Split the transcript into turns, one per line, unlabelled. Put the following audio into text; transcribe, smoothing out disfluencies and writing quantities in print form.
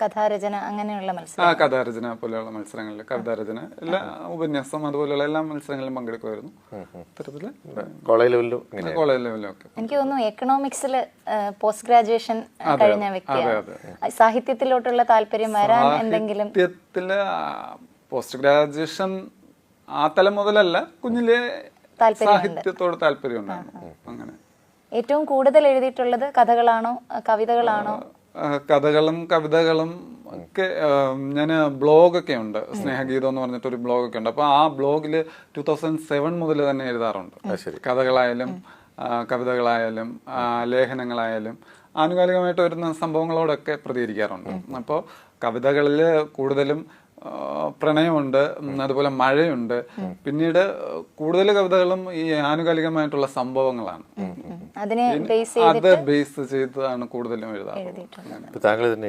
കഥാരചന അങ്ങനെയുള്ള മത്സരം,
കഥാരചന പോലെയുള്ള മത്സരങ്ങളിൽ കവിതാരചന എല്ലാ ഉപന്യാസം അതുപോലെയുള്ള എല്ലാ മത്സരങ്ങളിലും പങ്കെടുക്കുമായിരുന്നു. അത്തരത്തില്
കോളേജ് ലെവലിലും
കോളേജ് ലെവലിലും ഒക്കെ.
എനിക്ക് തോന്നുന്നു എക്കണോമിക്സിൽ പോസ്റ്റ് ഗ്രാജുവേഷൻ കഴിഞ്ഞ വ്യക്തിയാണ്. സാഹിത്യത്തിലോട്ടുള്ള താല്പര്യം വരാൻ എന്തെങ്കിലും?
സാഹിത്യത്തില് പോസ്റ്റ് ഗ്രാജുവേഷൻ ആ തലം മുതലല്ല, കുഞ്ഞിലെ സാഹിത്യത്തോട് താല്പര്യം ഉണ്ടായിരുന്നു. അങ്ങനെ
ഏറ്റവും കൂടുതൽ എഴുതിയിട്ടുള്ളത് കഥകളാണോ കവിതകളാണോ?
കഥകളും കവിതകളും ഒക്കെ. ഞാൻ ബ്ലോഗൊക്കെ ഉണ്ട്, സ്നേഹഗീതം എന്ന് പറഞ്ഞിട്ടൊരു ബ്ലോഗൊക്കെ ഉണ്ട്. അപ്പൊ ആ ബ്ലോഗില് 2007 മുതൽ തന്നെ എഴുതാറുണ്ട്. കഥകളായാലും കവിതകളായാലും ലേഖനങ്ങളായാലും ആനുകാലികമായിട്ട് വരുന്ന സംഭവങ്ങളോടൊക്കെ പ്രതികരിക്കാറുണ്ട്. അപ്പോൾ കവിതകളിൽ കൂടുതലും പ്രണയമുണ്ട്, അതുപോലെ മഴയുണ്ട്. പിന്നീട് കൂടുതൽ കവിതകളും ഈ ആനുകാലികമായിട്ടുള്ള സംഭവങ്ങളാണ്.
അതിനെ
അത് ബേസ് ചെയ്താണ് കൂടുതലും എഴുതാറുള്ളത്.
താങ്കൾ തന്നെ